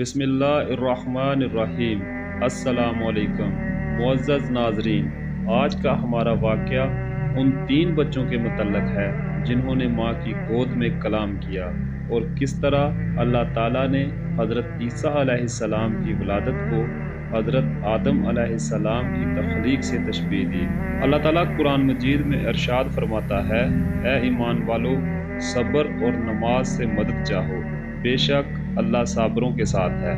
بسم اللہ الرحمن الرحیم۔ السلام علیکم معزز ناظرین، آج کا ہمارا واقعہ ان 3 بچوں کے متعلق ہے جنہوں نے ماں کی گود میں کلام کیا اور کس طرح اللہ تعالیٰ نے حضرت عیسیٰ علیہ السلام کی ولادت کو حضرت آدم علیہ السلام کی تخلیق سے تشبیہ دی۔ اللہ تعالیٰ قرآن مجید میں ارشاد فرماتا ہے، اے ایمان والو، صبر اور نماز سے مدد چاہو، بے شک اللہ صابروں کے ساتھ ہے۔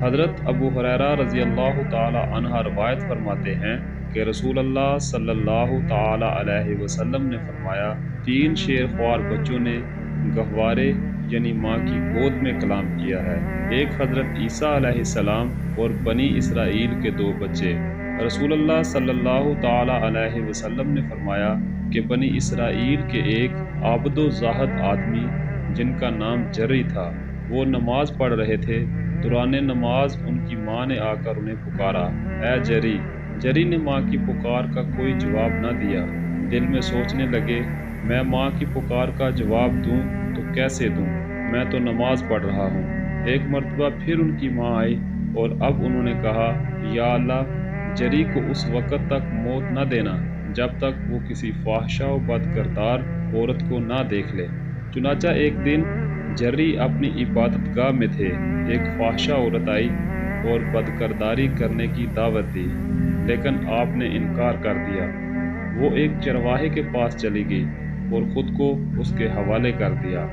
حضرت ابو ہریرہ رضی اللہ تعالی عنہ روایت فرماتے ہیں کہ رسول اللہ صلی اللہ تعالی علیہ وسلم نے فرمایا، 3 شیر خوار بچوں نے گہوارے یعنی ماں کی گود میں کلام کیا ہے۔ ایک حضرت عیسیٰ علیہ السلام اور بنی اسرائیل کے 2 بچے۔ رسول اللہ صلی اللہ تعالی علیہ وسلم نے فرمایا کہ بنی اسرائیل کے ایک عابد و زاہد آدمی جن کا نام جری تھا، وہ نماز پڑھ رہے تھے۔ دوران نماز ان کی ماں نے آ کر انہیں پکارا، اے جری۔ جری نے ماں کی پکار کا کوئی جواب نہ دیا۔ دل میں سوچنے لگے، میں ماں کی پکار کا جواب دوں تو کیسے دوں، میں تو نماز پڑھ رہا ہوں۔ ایک مرتبہ پھر ان کی ماں آئی اور اب انہوں نے کہا، یا اللہ، جری کو اس وقت تک موت نہ دینا جب تک وہ کسی فاحشہ و بد کردار عورت کو نہ دیکھ لے۔ چنانچہ ایک دن جری اپنی عبادت گاہ میں تھے، ایک فاحشہ عورت آئی اور بدکرداری کرنے کی دعوت دی، لیکن آپ نے انکار کر دیا۔ وہ ایک چرواہے کے پاس چلی گئی اور خود کو اس کے حوالے کر دیا۔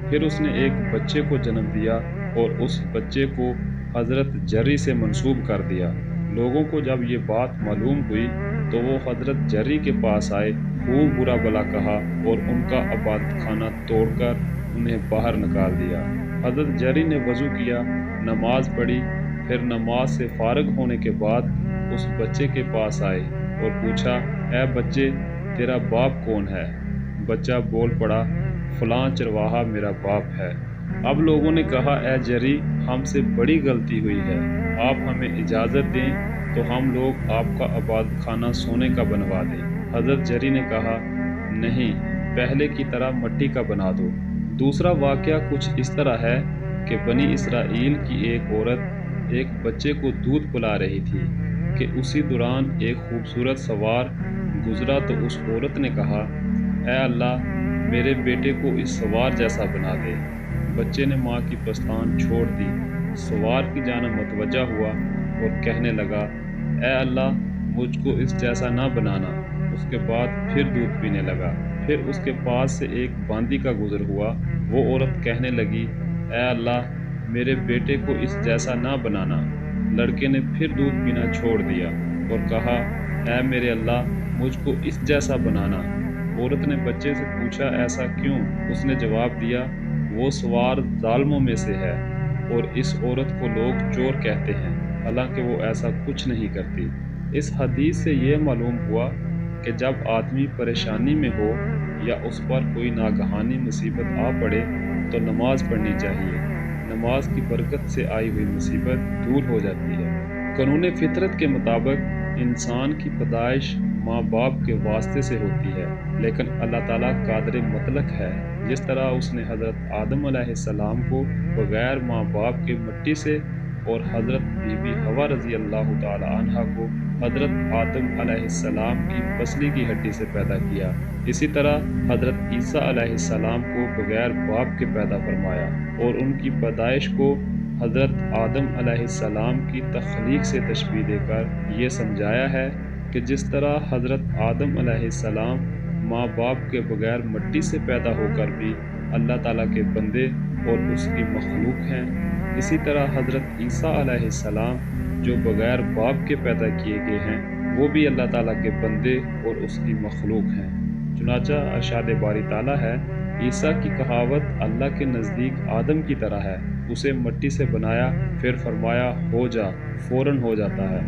پھر اس نے ایک بچے کو جنم دیا اور اس بچے کو حضرت جری سے منسوب کر دیا۔ لوگوں کو جب یہ بات معلوم ہوئی تو وہ حضرت جری کے پاس آئے، خوب برا بھلا کہا اور ان کا عبادت خانہ توڑ کر انہیں باہر نکال دیا۔ حضرت جری نے وضو کیا، نماز پڑھی، پھر نماز سے فارغ ہونے کے بعد اس بچے کے پاس آئے اور پوچھا، اے بچے، تیرا باپ کون ہے؟ بچہ بول پڑا، فلاں چرواہا میرا باپ ہے۔ اب لوگوں نے کہا، اے جری، ہم سے بڑی غلطی ہوئی ہے، آپ ہمیں اجازت دیں تو ہم لوگ آپ کا عبادت خانہ سونے کا بنوا دیں۔ حضرت جری نے کہا، نہیں، پہلے کی طرح مٹی کا بنا دو۔ دوسرا واقعہ کچھ اس طرح ہے کہ بنی اسرائیل کی ایک عورت ایک بچے کو دودھ پلا رہی تھی کہ اسی دوران ایک خوبصورت سوار گزرا تو اس عورت نے کہا، اے اللہ، میرے بیٹے کو اس سوار جیسا بنا دے۔ بچے نے ماں کی پستان چھوڑ دی، سوار کی جانب متوجہ ہوا اور کہنے لگا، اے اللہ، مجھ کو اس جیسا نہ بنانا۔ اس کے بعد پھر دودھ پینے لگا۔ پھر اس کے پاس سے ایک باندی کا گزر ہوا، وہ عورت کہنے لگی، اے اللہ، میرے بیٹے کو اس جیسا نہ بنانا۔ لڑکے نے پھر دودھ پینا چھوڑ دیا اور کہا، اے میرے اللہ، مجھ کو اس جیسا بنانا۔ عورت نے بچے سے پوچھا، ایسا کیوں؟ اس نے جواب دیا، وہ سوار ظالموں میں سے ہے اور اس عورت کو لوگ چور کہتے ہیں، حالانکہ وہ ایسا کچھ نہیں کرتی۔ اس حدیث سے یہ معلوم ہوا کہ جب آدمی پریشانی میں ہو یا اس پر کوئی ناگہانی مصیبت آ پڑے تو نماز پڑھنی چاہیے۔ نماز کی برکت سے آئی ہوئی مصیبت دور ہو جاتی ہے۔ قانون فطرت کے مطابق انسان کی پیدائش ماں باپ کے واسطے سے ہوتی ہے، لیکن اللہ تعالیٰ قادر مطلق ہے۔ جس طرح اس نے حضرت آدم علیہ السلام کو بغیر ماں باپ کے مٹی سے اور حضرت بی بی حوا رضی اللہ تعالی عنہ کو حضرت آدم علیہ السلام کی پسلی کی ہڈی سے پیدا کیا، اسی طرح حضرت عیسیٰ علیہ السلام کو بغیر باپ کے پیدا فرمایا اور ان کی پیدائش کو حضرت آدم علیہ السلام کی تخلیق سے تشبیہ دے کر یہ سمجھایا ہے کہ جس طرح حضرت آدم علیہ السلام ماں باپ کے بغیر مٹی سے پیدا ہو کر بھی اللہ تعالیٰ کے بندے اور اس کی مخلوق ہیں، اسی طرح حضرت عیسیٰ علیہ السلام جو بغیر باپ کے پیدا کیے گئے ہیں، وہ بھی اللہ تعالیٰ کے بندے اور اس کی مخلوق ہیں۔ چنانچہ ارشاد باری تعالیٰ ہے، عیسیٰ کی کہاوت اللہ کے نزدیک آدم کی طرح ہے، اسے مٹی سے بنایا پھر فرمایا ہو جا، فوراً ہو جاتا ہے۔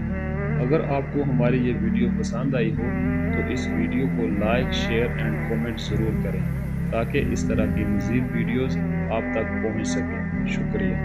اگر آپ کو ہماری یہ ویڈیو پسند آئی ہو تو اس ویڈیو کو لائک، شیئر اینڈ کومنٹ ضرور کریں تاکہ اس طرح کی مزید ویڈیوز آپ تک پہنچ سکیں۔ شکریہ۔